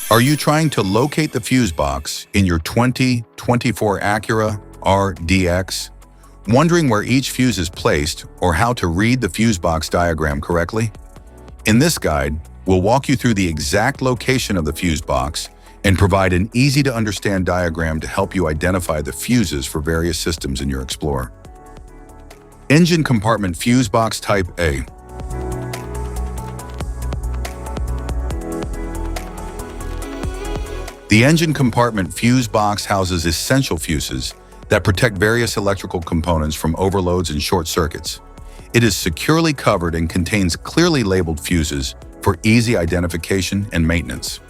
Are you trying to locate the fuse box in your 2024 Acura RDX? Wondering where each fuse is placed or how to read the fuse box diagram correctly? In this guide, we'll walk you through the exact location of the fuse box and provide an easy-to-understand diagram to help you identify the fuses for various systems in your Explorer. Engine compartment fuse box type A. The engine compartment fuse box houses essential fuses that protect various electrical components from overloads and short circuits. It is securely covered and contains clearly labeled fuses for easy identification and maintenance.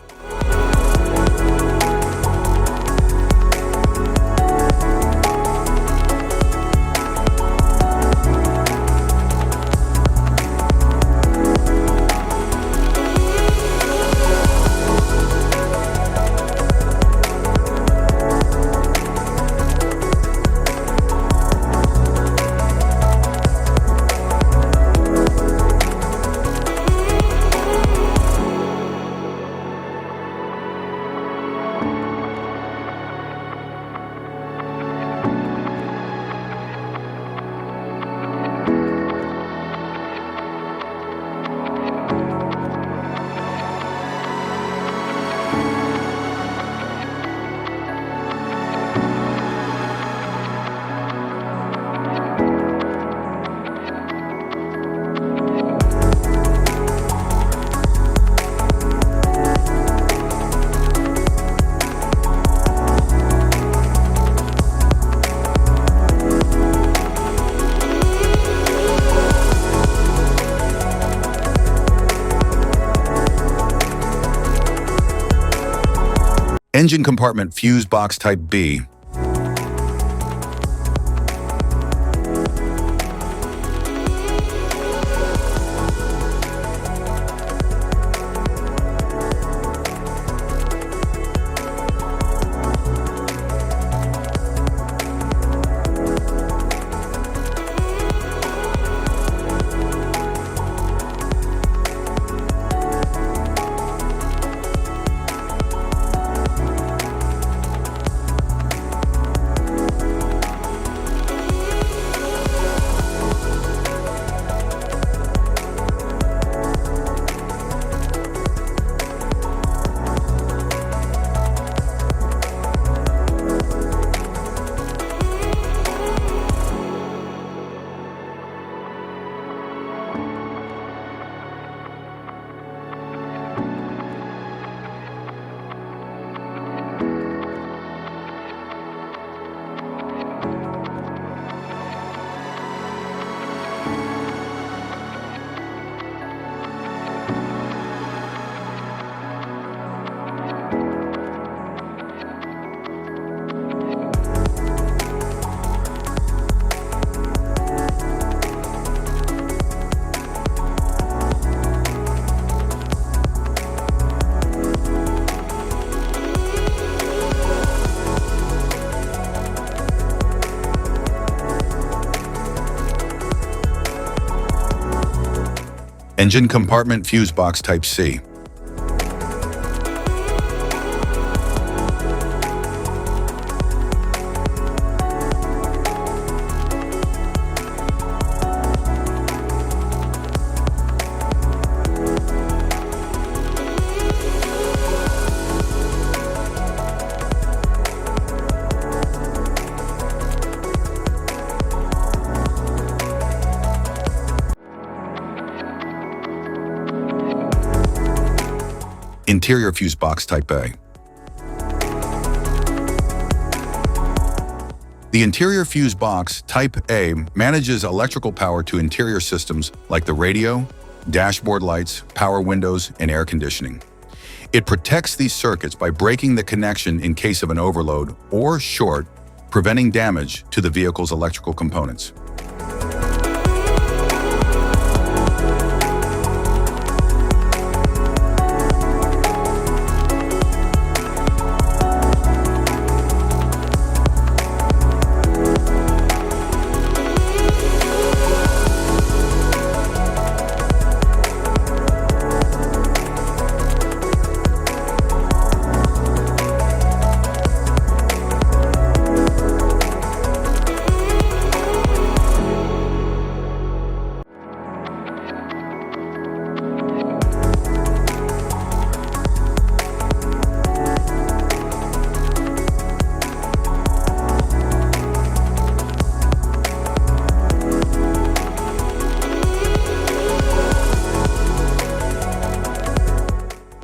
Engine compartment fuse box type B. Engine compartment fuse box type C. Interior fuse box type A. The interior fuse box type A manages electrical power to interior systems like the radio, dashboard lights, power windows, and air conditioning. It protects these circuits by breaking the connection in case of an overload or short, preventing damage to the vehicle's electrical components.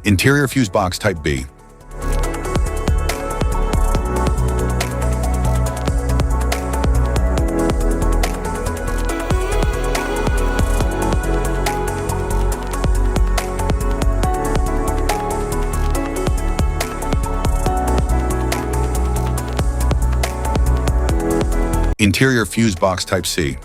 Interior fuse box type B. Interior fuse box type C.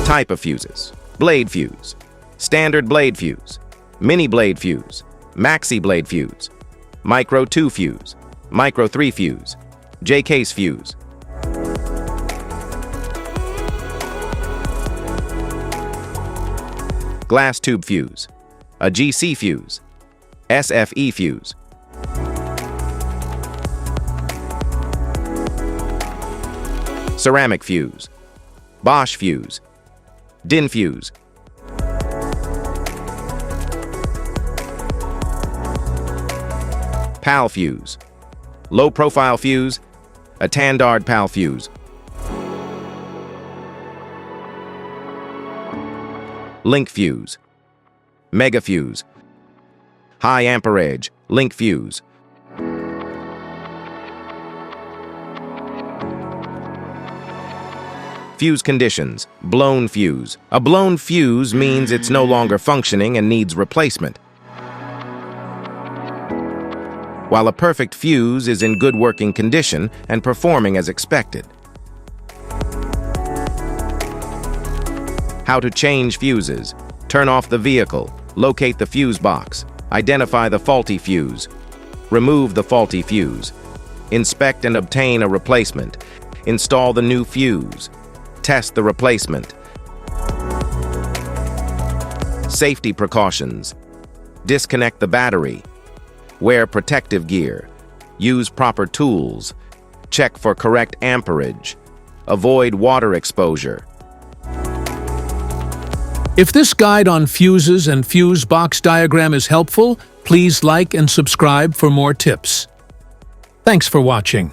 Type of fuses: blade fuse, standard blade fuse, mini blade fuse, maxi blade fuse, micro 2 fuse, micro 3 fuse, J-case fuse. Glass tube fuse, a GC fuse, SFE fuse. Ceramic fuse, Bosch fuse, DIN fuse. PAL fuse, low profile fuse, a Tandard PAL fuse. Link fuse, mega fuse, high amperage, link fuse. Fuse conditions: blown fuse. A blown fuse means it's no longer functioning and needs replacement, while a perfect fuse is in good working condition and performing as expected. How to change fuses: turn off the vehicle, locate the fuse box, identify the faulty fuse, remove the faulty fuse, inspect and obtain a replacement, install the new fuse, test the replacement. Safety precautions: disconnect the battery, wear protective gear, use proper tools, check for correct amperage, avoid water exposure. If this guide on fuses and fuse box diagram is helpful, please like and subscribe for more tips. Thanks for watching.